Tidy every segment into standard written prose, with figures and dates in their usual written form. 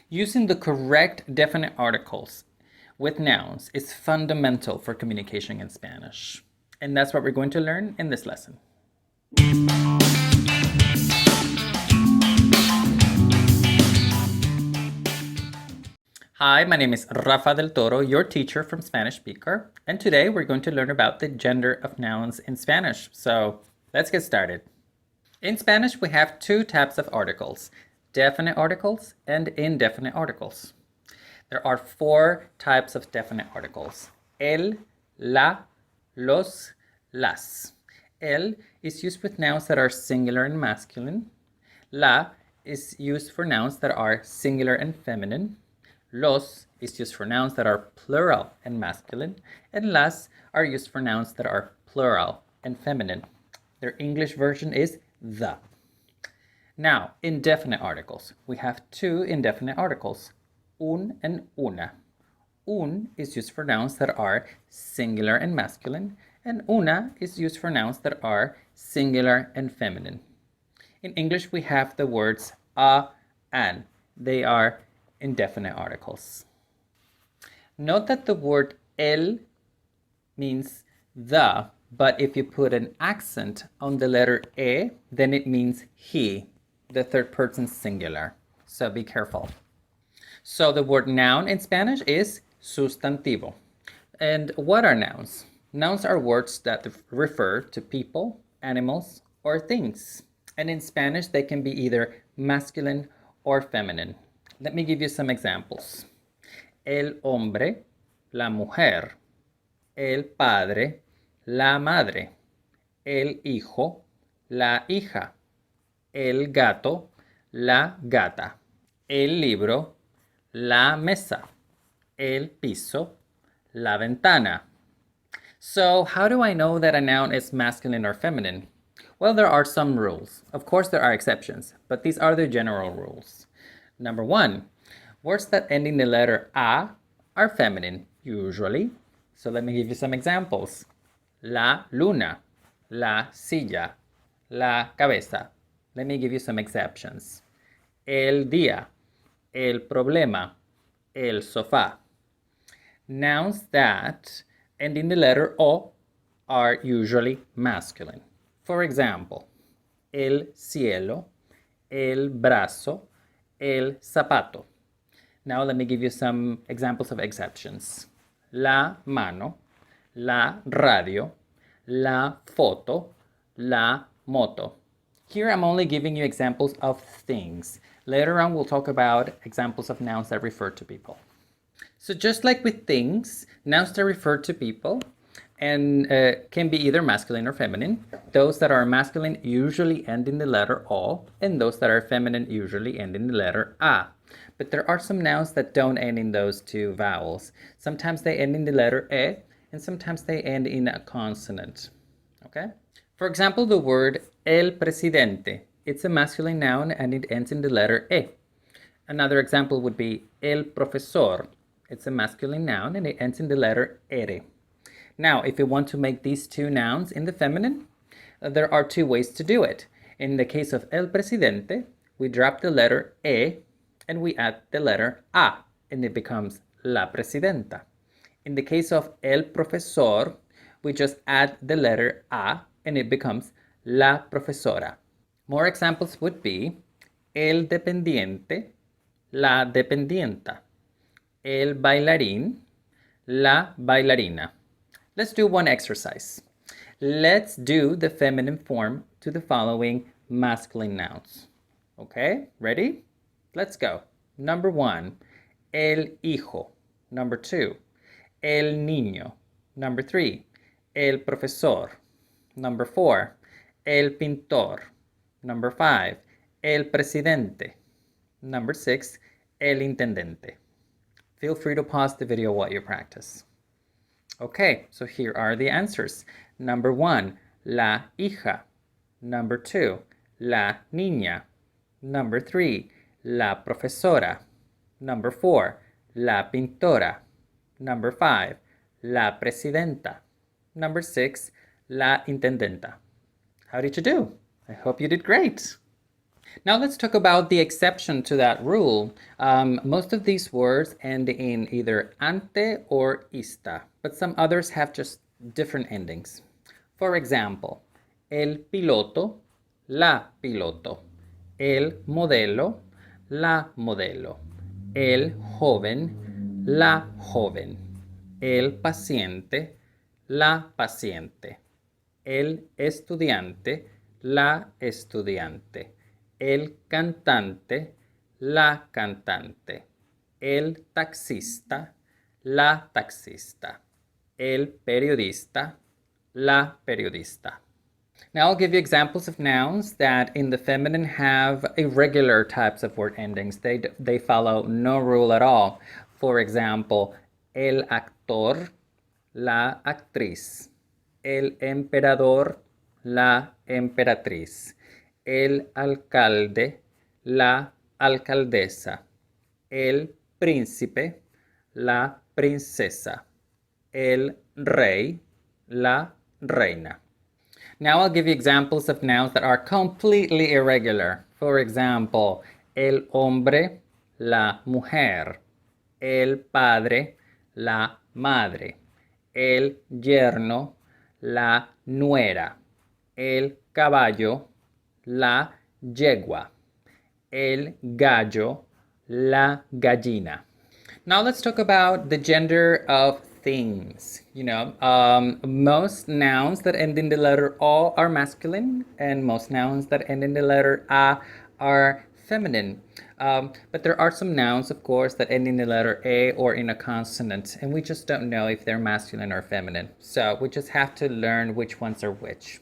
Using the correct definite articles with nouns is fundamental for communication in Spanish. And that's what we're going to learn in this lesson. Hi, my name is Rafa del Toro, your teacher from Spanish Speaker. And today we're going to learn about the gender of nouns in Spanish. So let's get started. In Spanish, we have two types of articles, definite articles and indefinite articles. There are four types of definite articles. El, la, los, las. El is used with nouns that are singular and masculine. La is used for nouns that are singular and feminine. Los is used for nouns that are plural and masculine. And las are used for nouns that are plural and feminine. Their English version is the. Now, indefinite articles. We have two indefinite articles, un and una. Un is used for nouns that are singular and masculine, and una is used for nouns that are singular and feminine. In English, we have the words a, and. They are indefinite articles. Note that the word el means the, but if you put an accent on the letter e, then it means he, the third person singular. So be careful. So the word noun in Spanish is sustantivo. And what are nouns? Nouns are words that refer to people, animals, or things. And in Spanish, they can be either masculine or feminine. Let me give you some examples. El hombre, la mujer. El padre, la madre. El hijo, la hija. El gato, la gata. El libro, la mesa. El piso, la ventana. So how do I know that a noun is masculine or feminine? Well, there are some rules. Of course, there are exceptions, but these are the general rules. Number one, words that end in the letter a are feminine, usually. So let me give you some examples. La luna, la silla, la cabeza. Let me give you some exceptions. El día, el problema, el sofá. Nouns that end in the letter o are usually masculine. For example, el cielo, el brazo, el zapato. Now let me give you some examples of exceptions. La mano, la radio, la foto, la moto. Here I'm only giving you examples of things. Later on we'll talk about examples of nouns that refer to people. So just like with things, nouns that refer to people and can be either masculine or feminine. Those that are masculine usually end in the letter o, and those that are feminine usually end in the letter a. But there are some nouns that don't end in those two vowels. Sometimes they end in the letter e, and sometimes they end in a consonant. Okay? For example, the word el presidente. It's a masculine noun and it ends in the letter e. Another example would be el profesor. It's a masculine noun and it ends in the letter ere. Now, if you want to make these two nouns in the feminine, there are two ways to do it. In the case of el presidente, we drop the letter e and we add the letter a, and it becomes la presidenta. In the case of el profesor, we just add the letter a and it becomes la profesora. More examples would be el dependiente, la dependienta, el bailarín, la bailarina. Let's do one exercise. Let's do the feminine form to the following masculine nouns. Okay, ready? Let's go. Number one, el hijo. Number two, el niño. Number three, el profesor. Number four, el pintor. Number five, el presidente. Number six, el intendente. Feel free to pause the video while you practice. Okay, so here are the answers. Number one, la hija. Number two, la niña. Number three, la profesora. Number four, la pintora. Number five, la presidenta. Number six, la intendenta. How did you do? I hope you did great. Now let's talk about the exception to that rule. Most of these words end in either ante or ista, but some others have just different endings. For example, el piloto, la piloto, el modelo, la modelo, el joven, la joven, el paciente, la paciente, el estudiante, la estudiante, el cantante, la cantante, el taxista, la taxista, el periodista, la periodista. Now I'll give you examples of nouns that in the feminine have irregular types of word endings. They follow no rule at all. For example, el actor, la actriz, el emperador, la emperatriz, el alcalde, la alcaldesa, el príncipe, la princesa, el rey, la reina. Now I'll give you examples of nouns that are completely irregular. For example, el hombre, la mujer, el padre, la madre, el yerno, la nuera, el caballo, la yegua, el gallo, la gallina. Now let's talk about the gender of things. Most nouns that end in the letter O are masculine, and most nouns that end in the letter A are feminine. But there are some nouns, of course, that end in the letter A or in a consonant, and we just don't know if they're masculine or feminine. So we just have to learn which ones are which.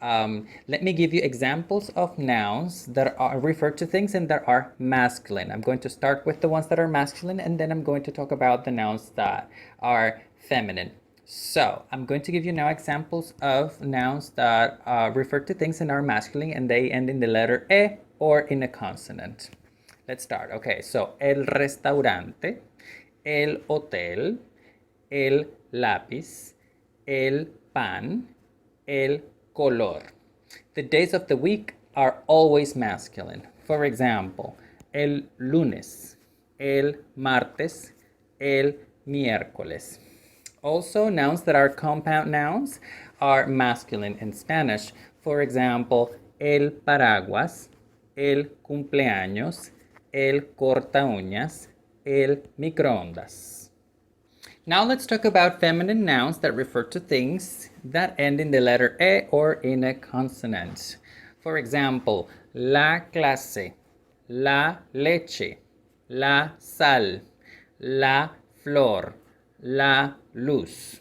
Let me give you examples of nouns that are refer to things and that are masculine. I'm going to start with the ones that are masculine, and then I'm going to talk about the nouns that are feminine. So I'm going to give you now examples of nouns that refer to things and are masculine, and they end in the letter E or in a consonant. Let's start. Okay, so el restaurante, el hotel, el lápiz, el pan, el color. The days of the week are always masculine. For example, el lunes, el martes, el miércoles. Also, nouns that are compound nouns are masculine in Spanish. For example, el paraguas, el cumpleaños, el corta uñas, el microondas. Now let's talk about feminine nouns that refer to things that end in the letter E or in a consonant. For example, la clase, la leche, la sal, la flor, la luz.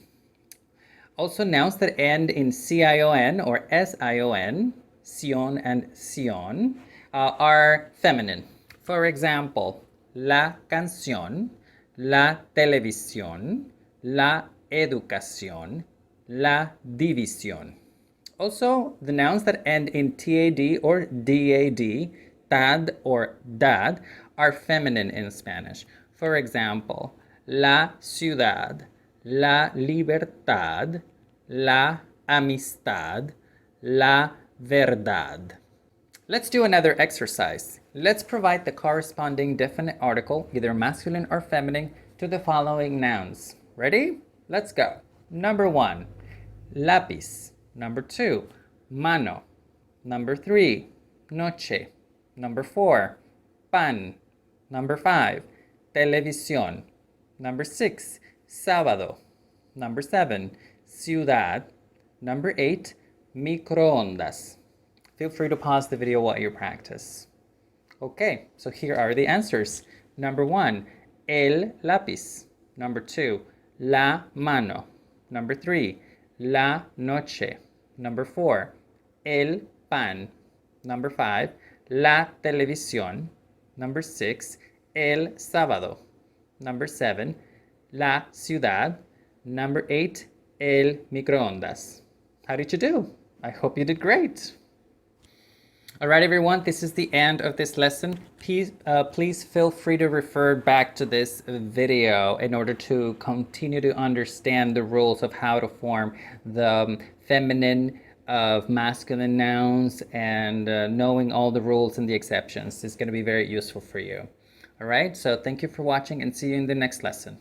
Also, nouns that end in cion or sion, sion and sion, are feminine. For example, la canción, la televisión, la educación, la división. Also, the nouns that end in tad or dad, tad or dad, are feminine in Spanish. For example, la ciudad, la libertad, la amistad, la verdad. Let's do another exercise. Let's provide the corresponding definite article, either masculine or feminine, to the following nouns. Ready? Let's go. Number 1, lápiz. Number 2, mano. Number 3, noche. Number 4, pan. Number 5, televisión. Number 6, sábado. Number 7, ciudad. Number 8, microondas. Feel free to pause the video while you practice. Okay, so here are the answers. Number 1, el lápiz. Number 2, la mano. Number 3, la noche. Number 4, el pan. Number 5, la televisión. Number 6, el sábado. Number 7, la ciudad. Number 8, el microondas. How did you do? I hope you did great. All right, everyone, this is the end of this lesson. Please feel free to refer back to this video in order to continue to understand the rules of how to form the feminine of masculine nouns and knowing all the rules and the exceptions is going to be very useful for you. All right, so thank you for watching and see you in the next lesson.